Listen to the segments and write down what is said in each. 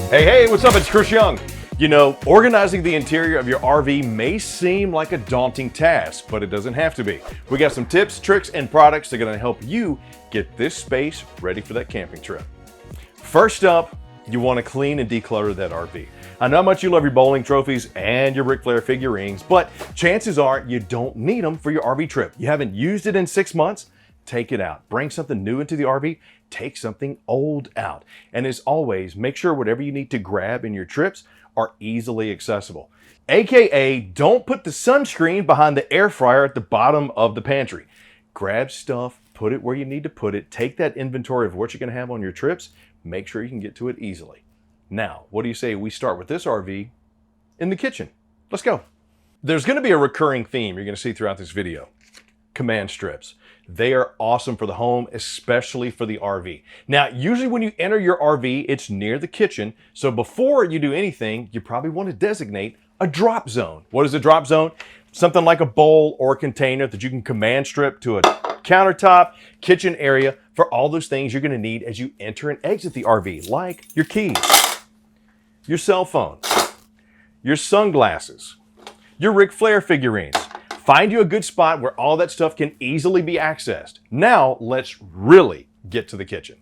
Hey, what's up? It's Chris Young. You know, organizing the interior of your RV may seem like a daunting task, but it doesn't have to be. We got some tips, tricks, and products that are gonna help you get this space ready for that camping trip. First up, you wanna clean and declutter that RV. I know how much you love your bowling trophies and your Ric Flair figurines, but chances are you don't need them for your RV trip. You haven't used it in 6 months? Take it out. Bring something new into the RV, take something old out. And as always, make sure whatever you need to grab in your trips are easily accessible. AKA, don't put the sunscreen behind the air fryer at the bottom of the pantry. Grab stuff, put it where you need to put it, take that inventory of what you're gonna have on your trips, make sure you can get to it easily. Now, what do you say we start with this RV in the kitchen? Let's go. There's gonna be a recurring theme you're gonna see throughout this video. Command strips. They are awesome for the home, especially for the RV. Now, usually when you enter your RV, it's near the kitchen. So before you do anything, you probably want to designate a drop zone. What is a drop zone? Something like a bowl or a container that you can command strip to a countertop, kitchen area for all those things you're going to need as you enter and exit the RV, like your keys, your cell phone, your sunglasses, your Ric Flair figurines. Find you a good spot where all that stuff can easily be accessed. Now, let's really get to the kitchen.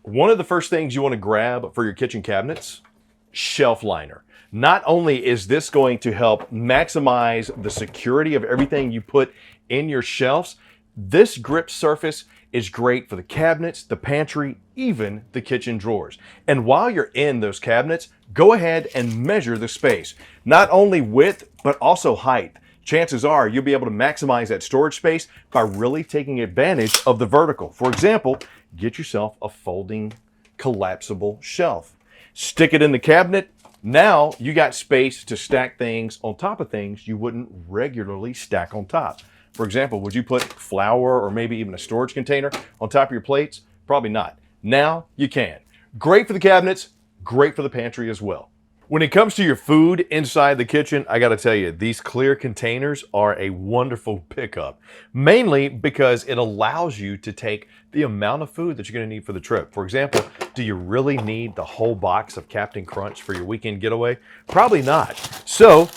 One of the first things you want to grab for your kitchen cabinets, shelf liner. Not only is this going to help maximize the security of everything you put in your shelves, this grip surface is great for the cabinets, the pantry, even the kitchen drawers. And while you're in those cabinets, go ahead and measure the space. Not only width, but also height. Chances are you'll be able to maximize that storage space by really taking advantage of the vertical. For example, get yourself a folding collapsible shelf. Stick it in the cabinet. Now you got space to stack things on top of things you wouldn't regularly stack on top. For example, would you put flour or maybe even a storage container on top of your plates? Probably not. Now you can. Great for the cabinets, great for the pantry as well. When it comes to your food inside the kitchen, I gotta tell you, these clear containers are a wonderful pickup, mainly because it allows you to take the amount of food that you're gonna need for the trip. For example, do you really need the whole box of Captain Crunch for your weekend getaway? Probably not. So,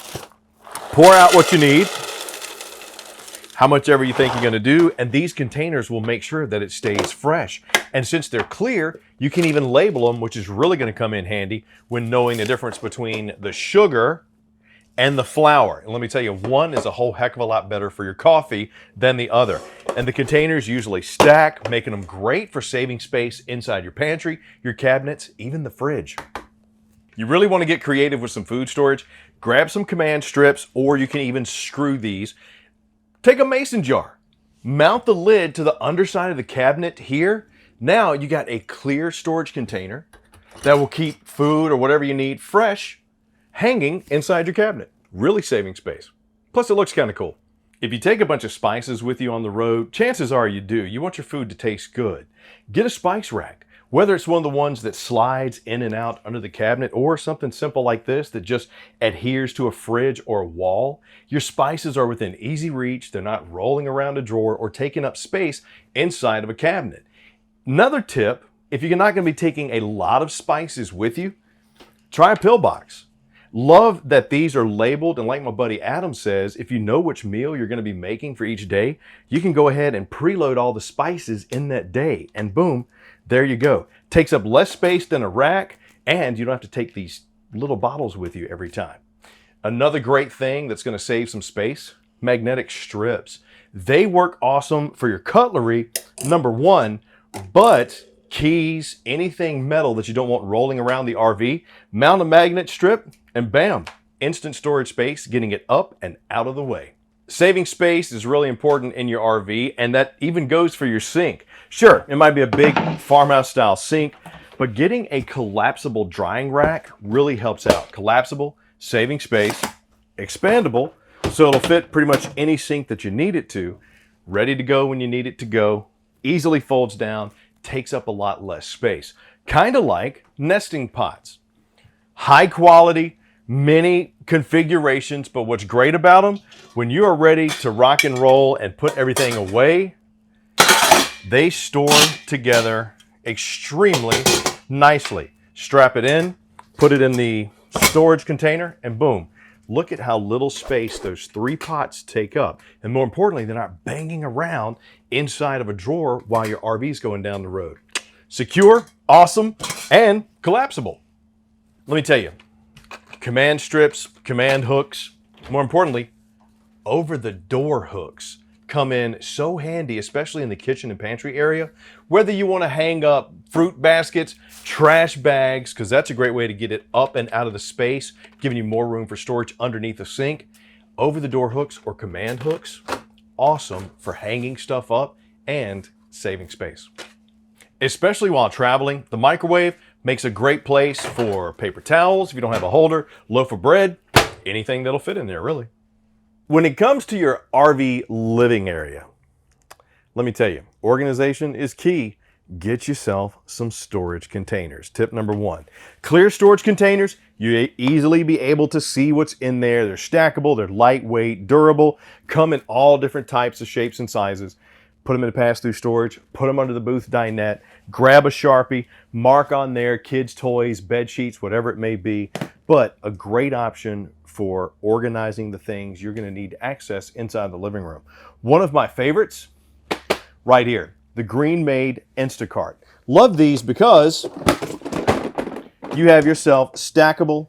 pour out what you need, how much ever you think you're gonna do, and these containers will make sure that it stays fresh. And since they're clear, you can even label them, which is really gonna come in handy when knowing the difference between the sugar and the flour. And let me tell you, one is a whole heck of a lot better for your coffee than the other. And the containers usually stack, making them great for saving space inside your pantry, your cabinets, even the fridge. You really wanna get creative with some food storage, grab some command strips, or you can even screw these. Take a mason jar, mount the lid to the underside of the cabinet here. Now you got a clear storage container that will keep food or whatever you need fresh hanging inside your cabinet, really saving space. Plus it looks kind of cool. If you take a bunch of spices with you on the road, chances are you do. You want your food to taste good. Get a spice rack. Whether it's one of the ones that slides in and out under the cabinet or something simple like this that just adheres to a fridge or a wall, your spices are within easy reach. They're not rolling around a drawer or taking up space inside of a cabinet. Another tip, if you're not going to be taking a lot of spices with you, try a pill box. Love that these are labeled, and like my buddy Adam says, if you know which meal you're going to be making for each day, you can go ahead and preload all the spices in that day, and boom, there you go. Takes up less space than a rack, and you don't have to take these little bottles with you every time. Another great thing that's going to save some space, magnetic strips. They work awesome for your cutlery, number one, but keys, anything metal that you don't want rolling around the RV, mount a magnet strip, and bam, instant storage space, getting it up and out of the way. Saving space is really important in your RV, and that even goes for your sink. Sure, it might be a big farmhouse style sink, but getting a collapsible drying rack really helps out. Collapsible, saving space, expandable, so it'll fit pretty much any sink that you need it to, ready to go when you need it to go, easily folds down, takes up a lot less space. Kind of like nesting pots. High quality, many configurations, but what's great about them, when you are ready to rock and roll and put everything away, they store together extremely nicely. strap it in, put it in the storage container, and boom. Look at how little space those 3 pots take up. And more importantly, they're not banging around inside of a drawer while your RV is going down the road. Secure, awesome, and collapsible. Let me tell you, command strips, command hooks, more importantly, over-the-door hooks come in so handy, especially in the kitchen and pantry area. Whether you want to hang up fruit baskets, trash bags, because that's a great way to get it up and out of the space, giving you more room for storage underneath the sink. Over-the-door hooks or command hooks, awesome for hanging stuff up and saving space. Especially while traveling, the microwave makes a great place for paper towels if you don't have a holder, loaf of bread, anything that'll fit in there, really. When it comes to your RV living area, let me tell you, organization is key. Get yourself some storage containers. Tip number 1, clear storage containers. You easily be able to see what's in there. They're stackable, they're lightweight, durable, come in all different types of shapes and sizes. Put them in a pass-through storage, put them under the booth dinette, grab a Sharpie, mark on there kids' toys, bed sheets, whatever it may be. But a great option for organizing the things you're going to need to access inside the living room. One of my favorites, right here, the Green Made Instacart. Love these because you have yourself stackable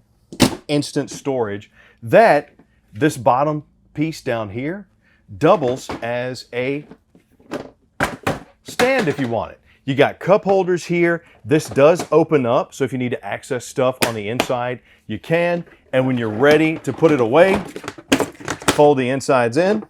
instant storage that this bottom piece down here doubles as a stand if you want it. You got cup holders here. This does open up, so if you need to access stuff on the inside, you can. And when you're ready to put it away, fold the insides in,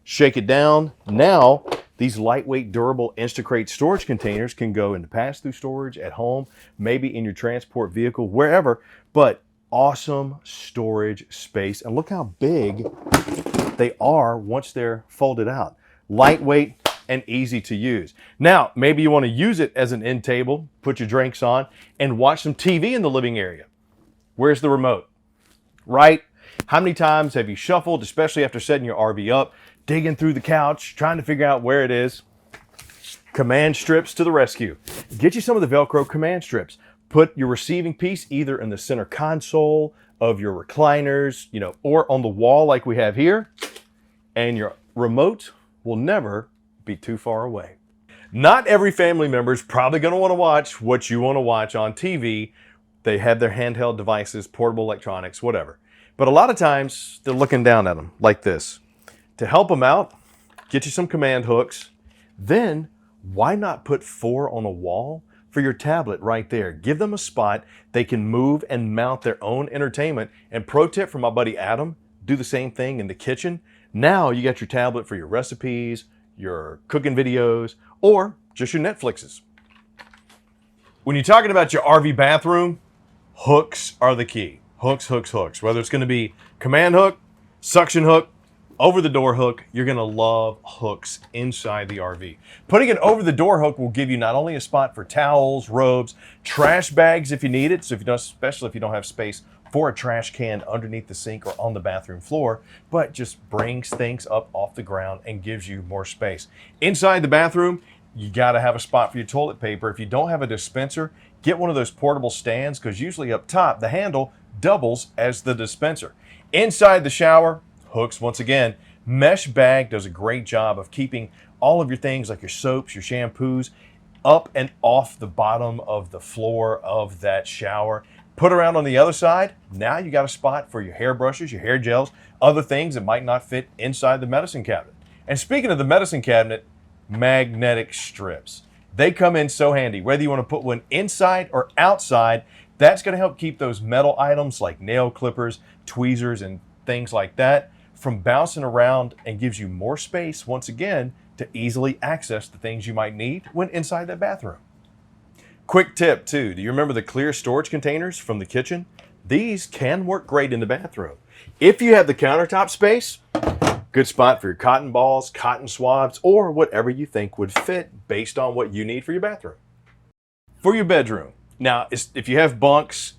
shake it down. Now, these lightweight, durable Instacrate storage containers can go into pass-through storage at home, maybe in your transport vehicle, wherever, but awesome storage space. And look how big they are once they're folded out. Lightweight and easy to use. Now, maybe you want to use it as an end table, put your drinks on, and watch some TV in the living area. Where's the remote? Right? How many times have you shuffled, especially after setting your RV up, digging through the couch, trying to figure out where it is? Command strips to the rescue. Get you some of the Velcro command strips. Put your receiving piece either in the center console of your recliners, or on the wall like we have here, and your remote will never be too far away. Not every family member is probably going to want to watch what you want to watch on TV. They have their handheld devices, portable electronics, whatever. But a lot of times they're looking down at them like this. To help them out, get you some command hooks. Then why not put 4 on a wall for your tablet right there? Give them a spot they can move and mount their own entertainment. And pro tip from my buddy Adam, do the same thing in the kitchen. Now you got your tablet for your recipes, your cooking videos, or just your Netflixes. When you're talking about your RV bathroom, hooks are the key. Hooks, hooks, hooks. Whether it's going to be command hook, suction hook, over-the-door hook, you're going to love hooks inside the RV. Putting an over-the-door hook will give you not only a spot for towels, robes, trash bags if you need it, so especially if you don't have space for a trash can underneath the sink or on the bathroom floor, but just brings things up off the ground and gives you more space. Inside the bathroom, you got to have a spot for your toilet paper. If you don't have a dispenser, get one of those portable stands, because usually up top, the handle doubles as the dispenser. Inside the shower, hooks once again. Mesh bag does a great job of keeping all of your things like your soaps, your shampoos, up and off the bottom of the floor of that shower. Put around on the other side, now you got a spot for your hairbrushes, your hair gels, other things that might not fit inside the medicine cabinet. And speaking of the medicine cabinet, magnetic strips. They come in so handy. Whether you want to put one inside or outside, that's going to help keep those metal items like nail clippers, tweezers, and things like that from bouncing around, and gives you more space, once again, to easily access the things you might need when inside that bathroom. Quick tip too, do you remember the clear storage containers from the kitchen? These can work great in the bathroom. If you have the countertop space, good spot for your cotton balls, cotton swabs, or whatever you think would fit based on what you need for your bathroom. For your bedroom, now if you have bunks,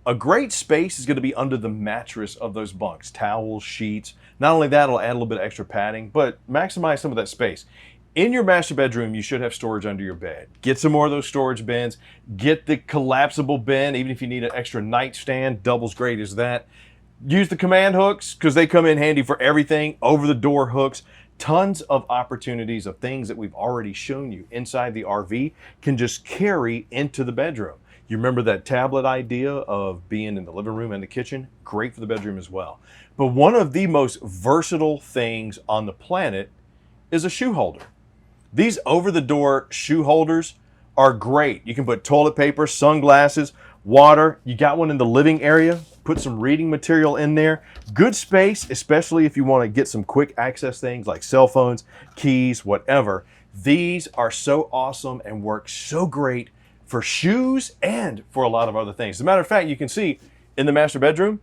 a great space is going to be under the mattress of those bunks, towels, sheets. Not only that, it'll add a little bit of extra padding, but maximize some of that space. In your master bedroom, you should have storage under your bed. Get some more of those storage bins. Get the collapsible bin, even if you need an extra nightstand, double's great as that. Use the command hooks because they come in handy for everything. Over the door hooks. Tons of opportunities of things that we've already shown you inside the RV can just carry into the bedroom. You remember that tablet idea of being in the living room and the kitchen? Great for the bedroom as well. But one of the most versatile things on the planet is a shoe holder. These over-the-door shoe holders are great. You can put toilet paper, sunglasses, water. You got one in the living area. Put some reading material in there. Good space, especially if you want to get some quick access things like cell phones, keys, whatever. These are so awesome and work so great for shoes and for a lot of other things. As a matter of fact, you can see in the master bedroom,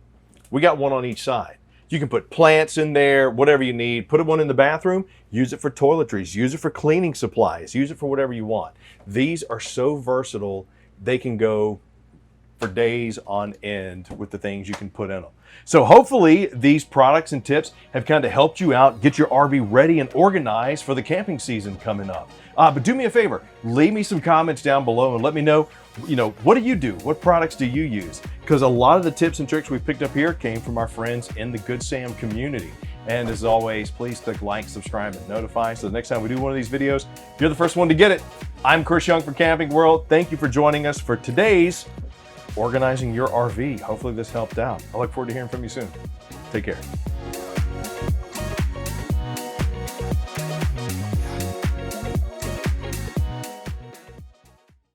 we got one on each side. You can put plants in there, whatever you need. Put one in the bathroom, use it for toiletries, use it for cleaning supplies, use it for whatever you want. These are so versatile, they can go for days on end with the things you can put in them. So hopefully these products and tips have kind of helped you out, get your RV ready and organized for the camping season coming up. But do me a favor, leave me some comments down below and let me know, what do you do? What products do you use? Because a lot of the tips and tricks we picked up here came from our friends in the Good Sam community. And as always, please click like, subscribe, and notify so the next time we do one of these videos, you're the first one to get it. I'm Chris Young from Camping World. Thank you for joining us for today's Organizing Your RV. Hopefully this helped out. I look forward to hearing from you soon. Take care.